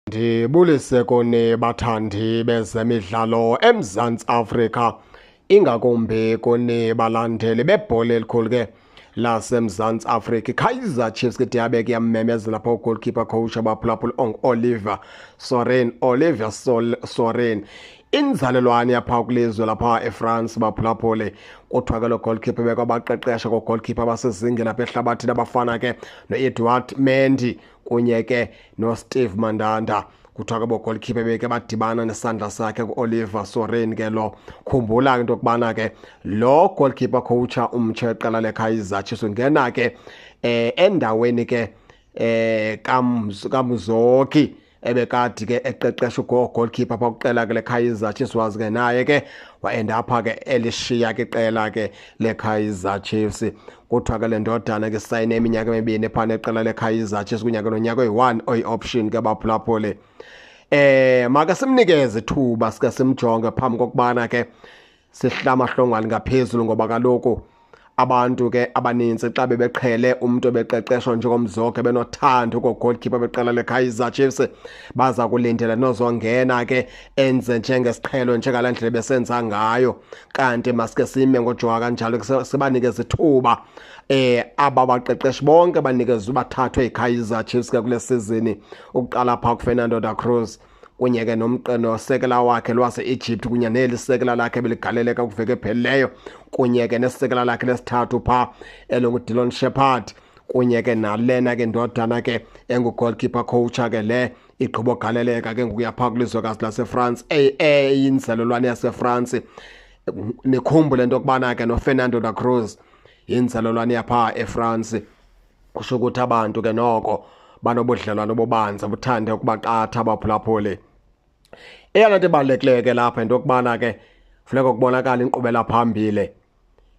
Ndibulise kuni bathandi bezemidlalo eMzantsi Afrika, ingakumbi kuni balandeli bebhola elikhulu ke laseMzantsi Afrika. iKaizer Chiefs ke diyabe ke yammemezela phaa ugoalkeeper coach abaphulaphula Oliver Soren. Inzalelwane yapha kwilizwe lapha eFrance baphulaphule kuthiwa ke lo goalkeeper bekwabaqeqesha kogoalkeeper abasezingeni lapha ehlabathini abafana ke noEdouard Mendy kunye ke noSteve Mandanda. Kuthiwa ke bogoalkeeper beke badibana nesandla sakhe kuOliver Soren ke lo. Khumbula into yokubana ke lo goalkeeper coach umtsha weqela leKaizer Chiefs ungena ke endaweni ke kaMzoki ebekade ke eqeqesha ugoalkeeper phaa kuqela ke leKaizer Chiefs wazi ke naye ke waenda apha ke elishiya ke iqela ke leKaizer Chiefs. Kuthiwa ke le ndodana ke sayine iminyaka emibini phaa neqela leKaizer Chiefs kunyaka nonyaka oyi-1 oyi-option ke baphulaphule. Maka simnikeze ithuba sike simjonge phambi kokubana ke sihlamahlongwane ngaphezulu, ngoba kaloku abantu ke abaninzi xa bebeqhele umuntu obeqeqeshwa njengomzoke benothanda ugoalkeeper beqela leKaizer Chiefs baza kulindela nozongena ke enze njengesiqhelo njengala ndlela besenza ngayo. Kanti masike sime ngojonga kanjalo sibanikeze ithuba aba baqeqeshi bonke banikezwe bathathwe yiKaizer Chiefs ke kule season. Ukuqala phaa kuFernando da Cruz kunye ke nosekela wakhe lwase-Egypt kunye nelisekela lakhe beligaleleka kuveke ephelileyo, kunye ke nesekela lakhe lesithathu phaa elonguDillon Shepherd, kunye ke nalena ke ndodana ke engugoalkeeper coach ke le igqibogaleleka ke ngokuya phaa kwilizwekazi laseFrance eyinzalelwane yaseFrance. Nikhumbule into yokubana ke noFernando da Cruz yinzalelwane yaphaa eFrance. Kusho ukuthi abantu ke noko banobudlelwane obubanzi buthande ukubaqatha abaphulaphuli. Eyona nto ibalulekileyo ke lapha into yokubana ke funeka kubonakala inkqubela phambili.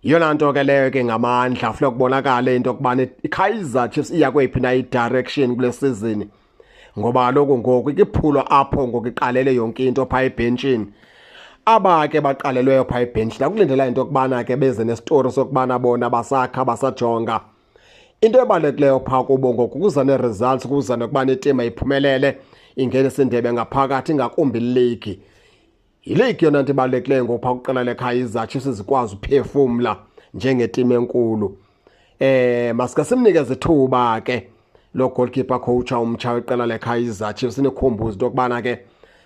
Yiyona nto ke leyo ke ngamandla funeka kubonakale into yokubana iKaizer Chiefs iya kweyiphi na i-direction kule season, ngoba kaloku ngoku ikiphulo apho ngoku iqalele yonke into phaa ebhentshini. Aba ke baqalelweyo phaa ebhentshini akulindela into yokubana ke beze nestori sokubana bona basakha basajonga. Into ebalulekileyo phaa kubo ngoku kuza nee-results, kuza nokubana itima iphumelele ingenise indebe ngaphakathi, ngakumbi iligi. Yiligi yona nto ibalulekileyo ngoku phaa kuqela leKaizer Chiefs zikwazi uphefumla njengetimu enkulu. Masike simnikeze ithuba ke lo goalkeeper coach umtsha weqela leKaizer Chiefs. Nikhumbuze into yokubana ke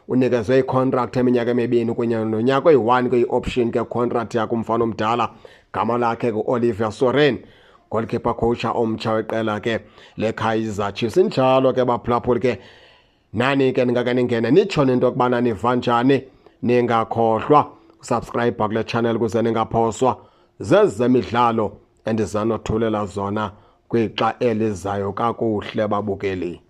unikezwe icontract eminyaka emibini kunye nonyaka oyi-1 kwi-option ke contract yakhe umfana omdala gama lakhe kuOliver Soren, goalkeeper coach omtsha weqela ke leKaizer Chiefs. Injalo ke baphulaphuli ke nani ke ningake ningene nitsho nento yokubana niva njani. Ningakhohlwa usubscribe kule channel kuze ningaphoswa zezemidlalo endizanothulela zona kwixa elizayo kakuhle babukeli.